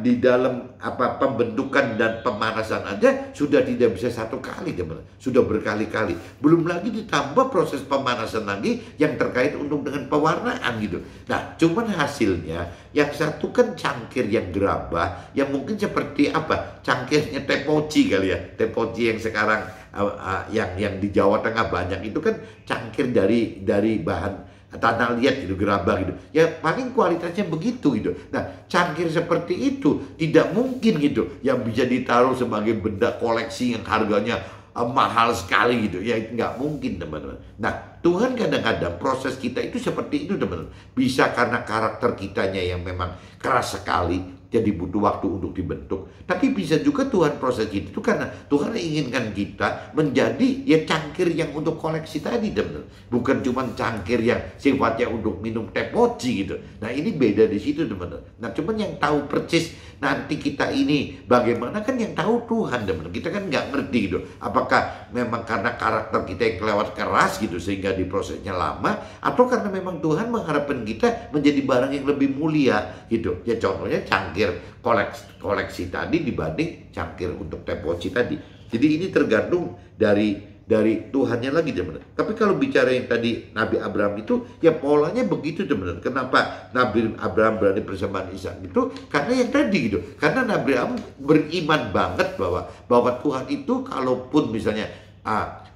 di dalam pembentukan dan pemanasan aja sudah tidak bisa satu kali teman, sudah berkali-kali. Belum lagi ditambah proses pemanasan lagi yang terkait dengan pewarnaan gitu. Nah, cuman hasilnya yang satu kan cangkir yang gerabah, yang mungkin seperti cangkirnya tepoci kali ya, tepoci yang sekarang yang di Jawa Tengah banyak itu kan cangkir dari bahan tanah liat gitu, gerabah gitu. Ya paling kualitasnya begitu gitu. Nah, cangkir seperti itu tidak mungkin gitu yang bisa ditaruh sebagai benda koleksi yang harganya mahal sekali gitu. Ya itu nggak mungkin teman-teman. Nah, Tuhan kadang-kadang proses kita itu seperti itu teman-teman. Bisa karena karakter kitanya yang memang keras sekali, jadi butuh waktu untuk dibentuk. Tapi bisa juga Tuhan proses itu karena Tuhan inginkan kita menjadi ya cangkir yang untuk koleksi tadi teman-teman. Bukan cuma cangkir yang sifatnya untuk minum teh poci gitu. Nah ini beda di situ teman-teman. Nah cuman yang tahu persis nanti kita ini bagaimana kan yang tahu Tuhan teman-teman. Kita kan nggak ngerti gitu. Apakah memang karena karakter kita yang kelewat keras gitu sehingga diprosesnya lama, atau karena memang Tuhan mengharapkan kita menjadi barang yang lebih mulia gitu. Ya contohnya cangkir koleksi tadi dibanding cangkir untuk teh poci tadi. Jadi ini tergantung dari Tuhannya lagi teman-teman. Tapi kalau bicara yang tadi Nabi Abraham itu ya polanya begitu teman-teman. Kenapa Nabi Abraham berani persembahan Ishak itu? Karena yang tadi gitu. Karena Nabi Abraham beriman banget bahwa Tuhan itu kalaupun misalnya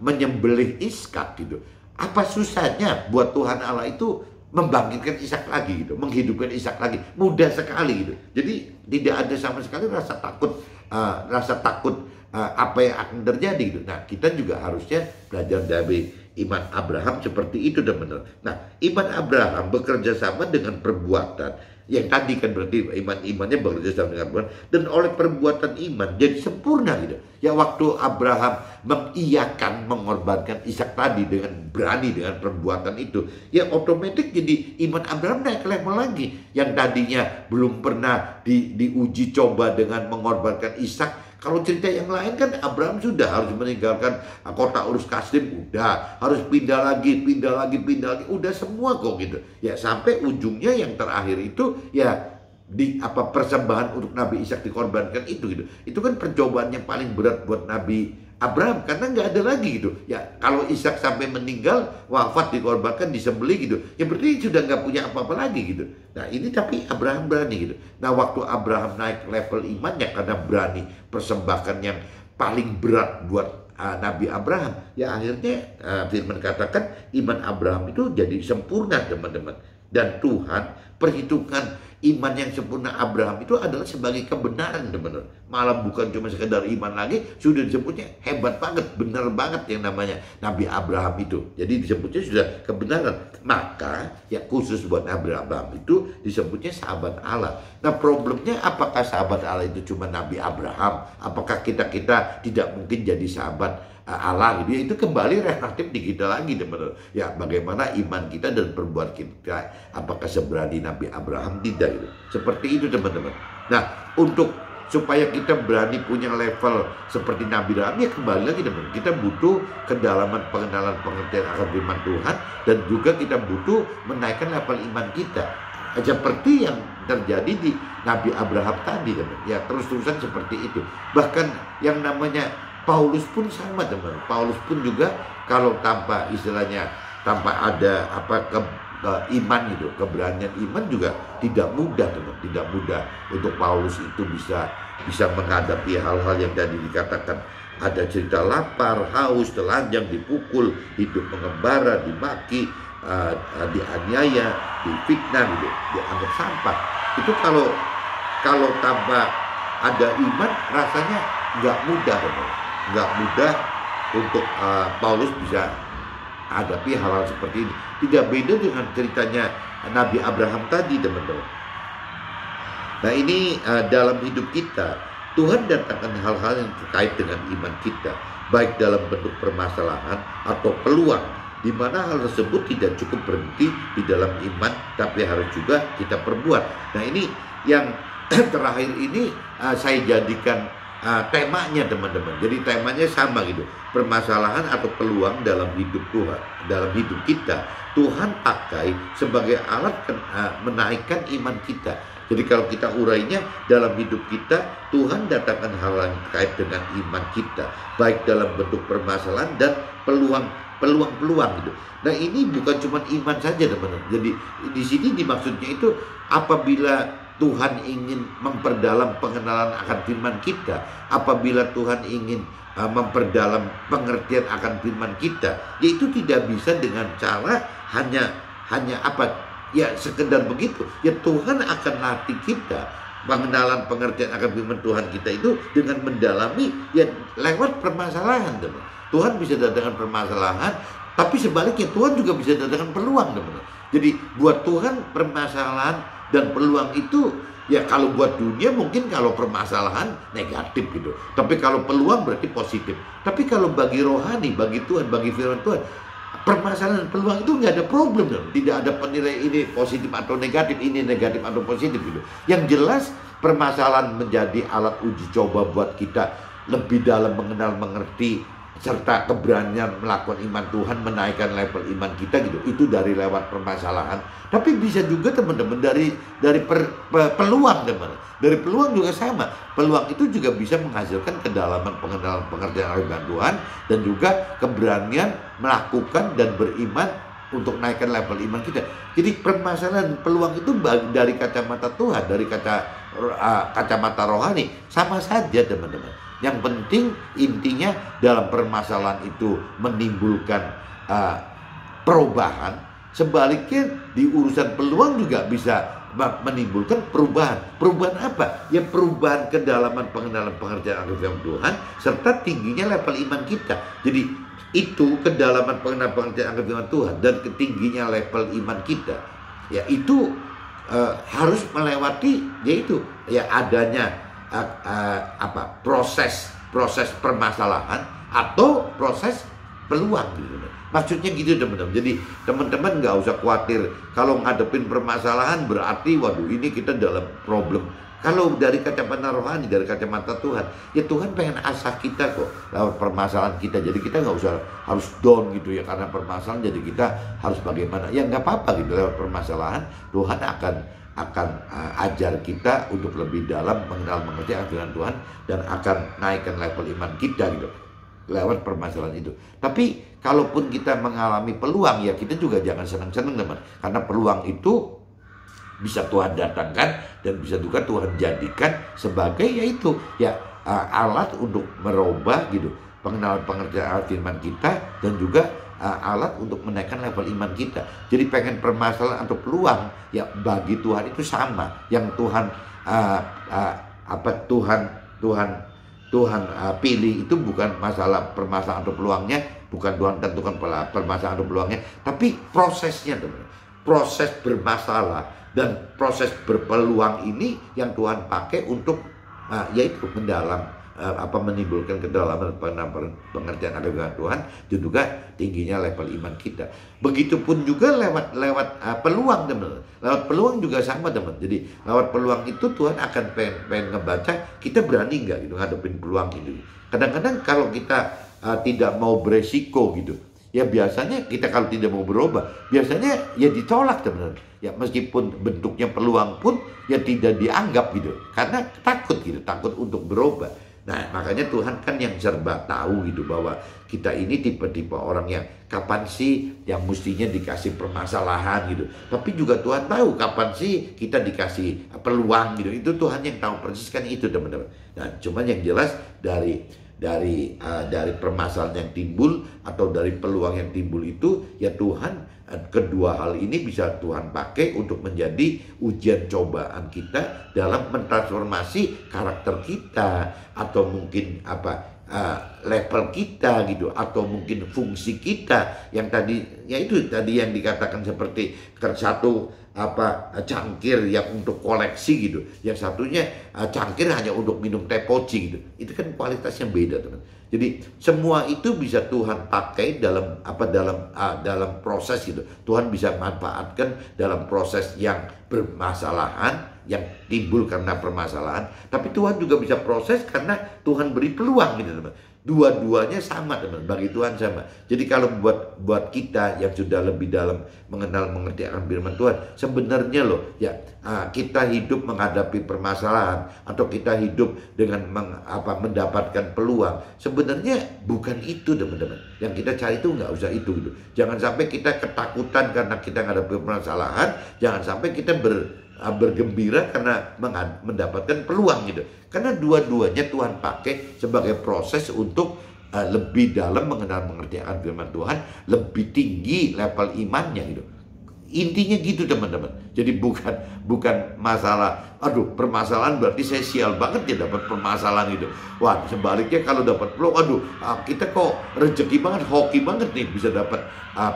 menyembelih Ishak gitu, apa susahnya buat Tuhan Allah itu membangkitkan Ishak lagi gitu, menghidupkan Ishak lagi, mudah sekali gitu. Jadi tidak ada sama sekali rasa takut apa yang akan terjadi gitu. Nah, kita juga harusnya belajar dari iman Abraham seperti itu teman-teman. Nah, iman Abraham bekerja sama dengan perbuatan. Yang tadi kan berarti imannya bekerja sama dengan perbuatan, dan oleh perbuatan iman jadi sempurna gitu. Ya waktu Abraham mengiyakan mengorbankan Ishak tadi dengan berani dengan perbuatan itu, ya otomatis jadi iman Abraham naik level lagi. Yang tadinya belum pernah diuji coba dengan mengorbankan Ishak. Kalau cerita yang lain kan Abraham sudah harus meninggalkan kota Ur Kasdim, udah harus pindah lagi, udah semua kok gitu. Ya sampai ujungnya yang terakhir itu ya persembahan untuk Nabi Ishak dikorbankan itu gitu. Itu kan percobaan yang paling berat buat Nabi Abraham karena nggak ada lagi gitu. Ya kalau Ishak sampai meninggal, wafat, dikorbankan, disembelih gitu, ya berarti sudah nggak punya apa-apa lagi gitu. Nah ini tapi Abraham berani gitu. Nah waktu Abraham naik level imannya karena berani persembahkan yang paling berat buat Nabi Abraham, ya akhirnya firman katakan iman Abraham itu jadi sempurna teman-teman. Dan Tuhan perhitungkan iman yang sempurna Abraham itu adalah sebagai kebenaran teman-teman. Malah bukan cuma sekedar iman lagi, sudah disebutnya hebat banget, benar banget yang namanya Nabi Abraham itu. Jadi disebutnya sudah kebenaran. Maka ya khusus buat Nabi Abraham itu disebutnya sahabat Allah. Nah problemnya apakah sahabat Allah itu cuma Nabi Abraham? Apakah kita tidak mungkin jadi sahabat Allah gitu? Itu kembali relatif di kita lagi teman-teman. Ya bagaimana iman kita dan perbuatan kita, apakah seberani Nabi Abraham? Tidak gitu. Seperti itu teman-teman. Nah untuk supaya kita berani punya level seperti Nabi Abraham, ya kembali lagi teman-teman, kita butuh kedalaman pengenalan pengertian akan firman Tuhan, dan juga kita butuh menaikkan level iman kita seperti yang terjadi di Nabi Abraham tadi teman-teman. Ya terus-terusan seperti itu. Bahkan yang namanya Paulus pun sama teman. Paulus pun juga kalau tanpa istilahnya tanpa ada iman gitu, keberanian iman juga tidak mudah teman. Tidak mudah untuk Paulus itu bisa menghadapi hal-hal yang tadi dikatakan. Ada cerita lapar, haus, telanjang, dipukul, hidup mengembara, dimaki, dianiaya, difitnah gitu, dianggap sampah. Itu kalau tanpa ada iman rasanya nggak mudah teman. Nggak mudah untuk Paulus bisa hadapi hal-hal seperti ini. Tidak beda dengan ceritanya Nabi Abraham tadi teman-teman. Nah ini dalam hidup kita, Tuhan datangkan hal-hal yang terkait dengan iman kita, baik dalam bentuk permasalahan atau peluang, di mana hal tersebut tidak cukup berhenti di dalam iman, tapi harus juga kita perbuat. Nah ini yang terakhir ini saya jadikan temanya teman-teman. Jadi temanya sama gitu, permasalahan atau peluang dalam hidup Tuhan, dalam hidup kita, Tuhan pakai sebagai alat menaikkan iman kita. Jadi kalau kita urainya dalam hidup kita, Tuhan datangkan hal yang terkait dengan iman kita, baik dalam bentuk permasalahan dan peluang-peluang gitu. Nah ini bukan cuma iman saja teman-teman. Jadi di sini dimaksudnya itu apabila Tuhan ingin memperdalam pengenalan akan firman kita, apabila Tuhan ingin memperdalam pengertian akan firman kita, yaitu tidak bisa dengan cara hanya apa? Ya sekedar begitu. Ya Tuhan akan latih kita pengenalan pengertian akan firman Tuhan kita itu dengan mendalami ya lewat permasalahan teman. Tuhan bisa datangkan permasalahan, tapi sebaliknya Tuhan juga bisa datangkan peluang teman. Jadi buat Tuhan permasalahan dan peluang itu ya kalau buat dunia mungkin kalau permasalahan negatif gitu. Tapi kalau peluang berarti positif. Tapi kalau bagi rohani, bagi Tuhan, bagi firman Tuhan, permasalahan peluang itu nggak ada problem dong. Tidak ada penilaian ini positif atau negatif, ini negatif atau positif gitu. Yang jelas permasalahan menjadi alat uji coba buat kita lebih dalam mengenal, mengerti, serta keberanian melakukan iman Tuhan, menaikkan level iman kita gitu. Itu dari lewat permasalahan. Tapi bisa juga teman-teman dari peluang teman. Dari peluang juga sama. Peluang itu juga bisa menghasilkan kedalaman pengenalan pengertian firman Tuhan dan juga keberanian melakukan dan beriman untuk naikkan level iman kita. Jadi permasalahan peluang itu dari kacamata Tuhan, dari kacamata rohani sama saja teman-teman. Yang penting intinya dalam permasalahan itu menimbulkan perubahan. Sebaliknya di urusan peluang juga bisa menimbulkan perubahan. Perubahan apa? Ya perubahan kedalaman pengenalan pengertian akan firman Tuhan serta tingginya level iman kita. Jadi itu kedalaman pengenalan pengertian akan firman Tuhan dan ketingginya level iman kita. Ya itu harus melewati yaitu ya adanya proses permasalahan atau proses peluang gitu. Maksudnya gitu teman-teman. Jadi teman-teman nggak usah khawatir kalau ngadepin permasalahan berarti waduh ini kita dalam problem. Kalau dari kacamata rohani, dari kacamata Tuhan, ya Tuhan pengen asah kita kok lewat permasalahan kita. Jadi kita nggak usah harus down gitu ya karena permasalahan. Jadi kita harus bagaimana? Ya nggak apa-apa gitu lewat permasalahan Tuhan akan ajar kita untuk lebih dalam mengenal mengerti ajaran Tuhan dan akan naikkan level iman kita gitu lewat permasalahan itu. Tapi kalaupun kita mengalami peluang ya kita juga jangan senang-senang teman, karena peluang itu bisa Tuhan datangkan dan bisa juga Tuhan jadikan sebagai yaitu ya alat untuk merubah gitu pengenalan pengertian firman kita dan juga alat untuk menaikkan level iman kita. Jadi pengen permasalahan atau peluang ya bagi Tuhan itu sama. Yang Tuhan Tuhan pilih itu bukan masalah permasalahan atau peluangnya, bukan Tuhan tentukan permasalahan atau peluangnya, tapi prosesnya teman. Proses bermasalah dan proses berpeluang ini yang Tuhan pakai untuk yaitu mendalam menimbulkan kedalaman pengertian akan Tuhan dan juga tingginya level iman kita. Begitupun juga lewat peluang teman. Lewat peluang juga sama teman. Jadi lewat peluang itu Tuhan akan pengen ngebaca kita berani nggak gitu ngadepin peluang itu. Kadang-kadang kalau kita tidak mau beresiko gitu, ya biasanya kita kalau tidak mau berubah, biasanya ya ditolak teman. Ya meskipun bentuknya peluang pun ya tidak dianggap gitu, karena takut gitu, takut untuk berubah. Nah makanya Tuhan kan yang serba tahu gitu bahwa kita ini tipe-tipe orang yang kapan sih yang mestinya dikasih permasalahan gitu. Tapi juga Tuhan tahu kapan sih kita dikasih peluang gitu. Itu Tuhan yang tahu persis kan itu teman-teman. Nah cuman yang jelas dari permasalahan yang timbul atau dari peluang yang timbul itu ya Tuhan kedua hal ini bisa Tuhan pakai untuk menjadi ujian cobaan kita dalam mentransformasi karakter kita atau mungkin level kita gitu, atau mungkin fungsi kita yang tadi, ya itu tadi yang dikatakan seperti satu cangkir yang untuk koleksi gitu, yang satunya cangkir hanya untuk minum teh poci gitu. Itu kan kualitasnya beda, teman. Jadi semua itu bisa Tuhan pakai dalam proses gitu. Tuhan bisa manfaatkan dalam proses yang bermasalahan, yang timbul karena permasalahan, tapi Tuhan juga bisa proses karena Tuhan beri peluang gitu, teman. Dua-duanya sama, teman, bagi Tuhan sama. Jadi kalau buat kita yang sudah lebih dalam mengenal mengerti akan firman Tuhan, sebenarnya loh ya, kita hidup menghadapi permasalahan atau kita hidup dengan mendapatkan peluang, sebenarnya bukan itu, teman-teman. Yang kita cari itu nggak usah itu gitu. Jangan sampai kita ketakutan karena kita menghadapi permasalahan, jangan sampai kita bergembira karena mendapatkan peluang gitu. Karena dua-duanya Tuhan pakai sebagai proses untuk lebih dalam mengenal mengerti akan firman Tuhan, lebih tinggi level imannya gitu. Intinya gitu, teman-teman. Jadi bukan masalah, aduh permasalahan berarti saya sial banget ya dapat permasalahan gitu. Wah, sebaliknya kalau dapat peluang, aduh kita kok rezeki banget, hoki banget nih bisa dapat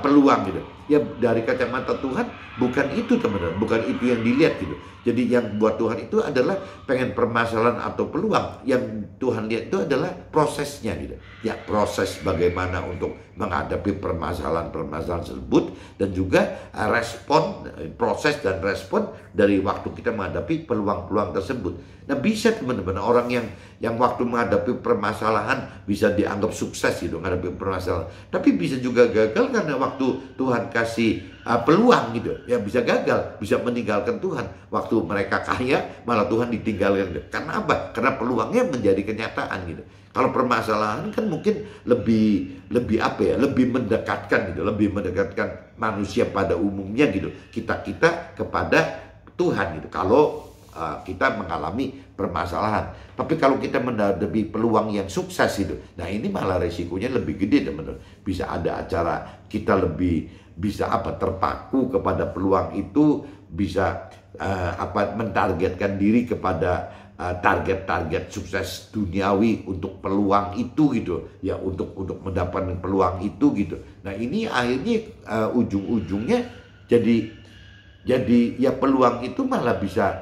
peluang gitu. Ya dari kacamata Tuhan bukan itu, teman-teman, bukan itu yang dilihat gitu. Jadi yang buat Tuhan itu adalah pengen permasalahan atau peluang. Yang Tuhan lihat itu adalah prosesnya gitu. Ya proses bagaimana untuk menghadapi permasalahan-permasalahan tersebut, dan juga proses dan respon dari waktu kita menghadapi peluang-peluang tersebut. Nah bisa, teman-teman, orang yang waktu menghadapi permasalahan bisa dianggap sukses gitu menghadapi permasalahan, tapi bisa juga gagal karena waktu Tuhan kasih peluang gitu, ya bisa gagal, bisa meninggalkan Tuhan. Waktu mereka kaya malah Tuhan ditinggalkan. Karena apa? Karena peluangnya menjadi kenyataan gitu. Kalau permasalahan kan mungkin lebih mendekatkan gitu, lebih mendekatkan manusia pada umumnya gitu, kita kepada Tuhan gitu. Kalau kita mengalami permasalahan, tapi kalau kita menghadapi peluang yang sukses itu, nah ini malah resikonya lebih gede, teman-teman. Bisa ada acara kita lebih bisa terpaku kepada peluang itu, bisa mentargetkan diri kepada target-target sukses duniawi untuk peluang itu gitu ya, untuk mendapatkan peluang itu gitu. Nah ini akhirnya ujung-ujungnya jadi ya peluang itu malah bisa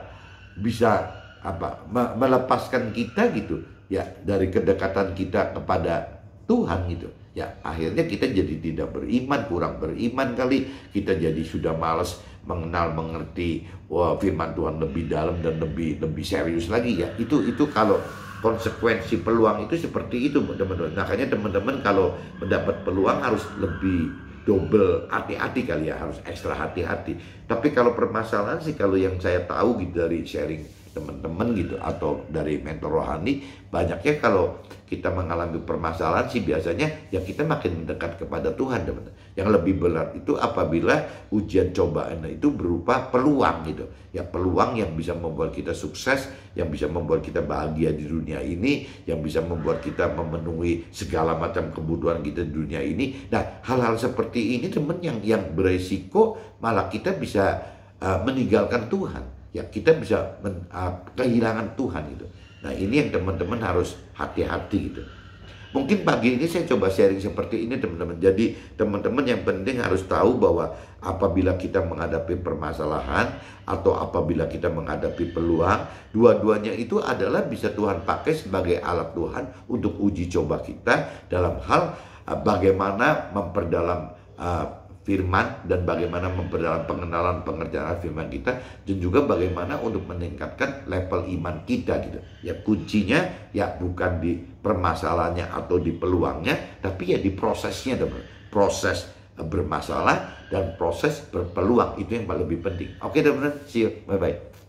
melepaskan kita gitu ya dari kedekatan kita kepada Tuhan gitu. Ya akhirnya kita jadi tidak beriman, kurang beriman kali, kita jadi sudah malas mengerti firman Tuhan lebih dalam dan lebih serius lagi ya. Itu kalau konsekuensi peluang itu seperti itu, teman-teman. Makanya teman-teman kalau mendapat peluang harus lebih double hati-hati kali ya, harus ekstra hati-hati. Tapi kalau permasalahan sih, kalau yang saya tahu gitu dari sharing teman-teman gitu atau dari mentor rohani, banyaknya kalau kita mengalami permasalahan sih biasanya ya kita makin mendekat kepada Tuhan, teman-teman. Yang lebih berat itu apabila ujian cobaan itu berupa peluang gitu ya, peluang yang bisa membuat kita sukses, yang bisa membuat kita bahagia di dunia ini, yang bisa membuat kita memenuhi segala macam kebutuhan kita di dunia ini. Nah hal-hal seperti ini, teman, yang beresiko malah kita bisa meninggalkan Tuhan. Ya kita bisa kehilangan Tuhan gitu. Nah ini yang teman-teman harus hati-hati gitu. Mungkin pagi ini saya coba sharing seperti ini, teman-teman. Jadi teman-teman yang penting harus tahu bahwa apabila kita menghadapi permasalahan atau apabila kita menghadapi peluang, dua-duanya itu adalah bisa Tuhan pakai sebagai alat Tuhan untuk uji coba kita dalam hal bagaimana memperdalam firman, dan bagaimana memperdalam pengenalan firman kita, dan juga bagaimana untuk meningkatkan level iman kita gitu. Ya kuncinya ya bukan di permasalahannya atau di peluangnya, tapi ya di prosesnya, teman. Proses bermasalah dan proses berpeluang itu yang paling lebih penting. Oke, teman-teman, see you, bye bye.